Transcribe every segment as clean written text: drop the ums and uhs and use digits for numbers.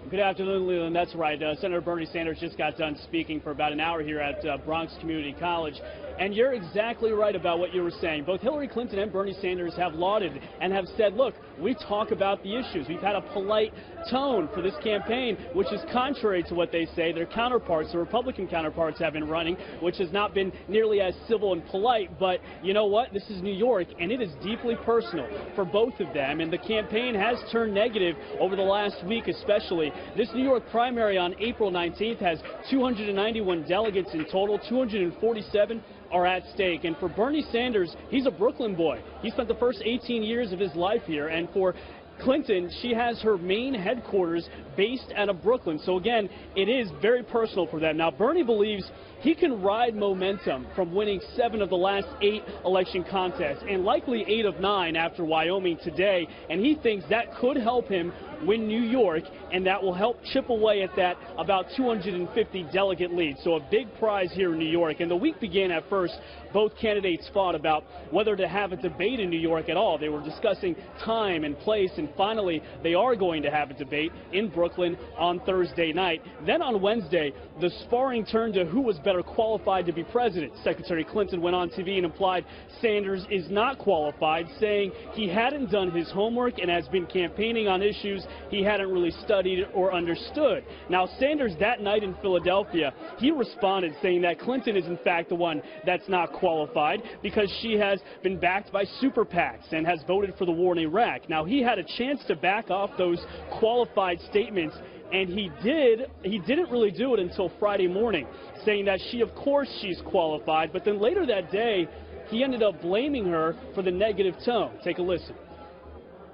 Good afternoon, Leland. That's right. Senator Bernie Sanders just got done speaking for about an hour here at Bronx Community College. And you're exactly right about what you were saying. Both Hillary Clinton and Bernie Sanders have lauded and have said, look, we talk about the issues. We've had a polite tone for this campaign, which is contrary to what they say their counterparts, the Republican counterparts, have been running, which has not been nearly as civil and polite. But you know what? This is New York, and it is deeply personal for both of them. And the campaign has turned negative over the last week especially. This New York primary on April 19th has 291 delegates in total, 247 are at stake. And for Bernie Sanders, he's a Brooklyn boy. He spent the first 18 years of his life here. And for Clinton, she has her main headquarters based out of Brooklyn. So again, it is very personal for them. Now, Bernie believes he can ride momentum from winning 7 of the last 8 election contests and likely 8 of 9 after Wyoming today. And he thinks that could help him win New York, and that will help chip away at that about 250 delegate lead. So a big prize here in New York. And the week began at first. Both candidates fought about whether to have a debate in New York at all. They were discussing time and place, and finally they are going to have a debate in Brooklyn on Thursday night. Then on Wednesday, the sparring turned to who was better qualified to be president. Secretary Clinton went on TV and implied Sanders is not qualified, saying he hadn't done his homework and has been campaigning on issues he hadn't really studied or understood. Now, Sanders that night in Philadelphia, he responded saying that Clinton is in fact the one that's not qualified because she has been backed by super PACs and has voted for the war in Iraq. Now, he had a chance to back off those qualified statements, and he didn't really do it until Friday morning, saying that of course she's qualified, but then later that day he ended up blaming her for the negative tone. Take a listen.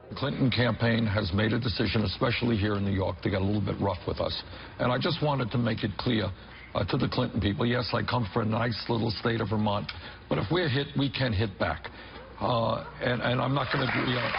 The Clinton campaign has made a decision, especially here in New York, to get a little bit rough with us. And I just wanted to make it clear to the Clinton people, yes, I come from a nice little state of Vermont, but if we're hit, we can hit back. And I'm not going to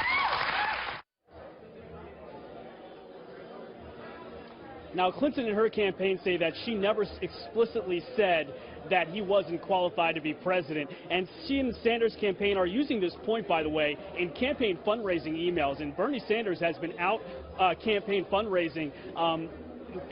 Now, Clinton and her campaign say that she never explicitly said that he wasn't qualified to be president. And she and the Sanders campaign are using this point, by the way, in campaign fundraising emails. And Bernie Sanders has been out campaign fundraising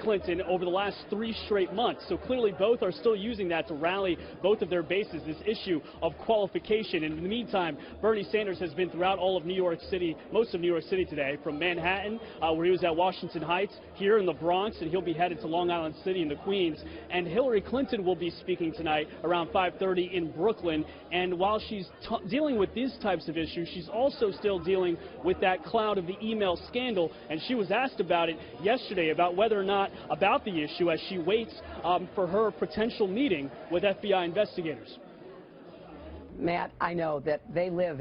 Clinton over the last 3 straight months. So clearly both are still using that to rally both of their bases, this issue of qualification. And in the meantime, Bernie Sanders has been throughout all of New York City, most of New York City today, from Manhattan, where he was at Washington Heights, here in the Bronx, and he'll be headed to Long Island City and the Queens. And Hillary Clinton will be speaking tonight around 5:30 in Brooklyn. And while she's dealing with these types of issues, she's also still dealing with that cloud of the email scandal. And she was asked about it yesterday, about whether or not about the issue, as she waits for her potential meeting with FBI investigators. Matt, I know that they live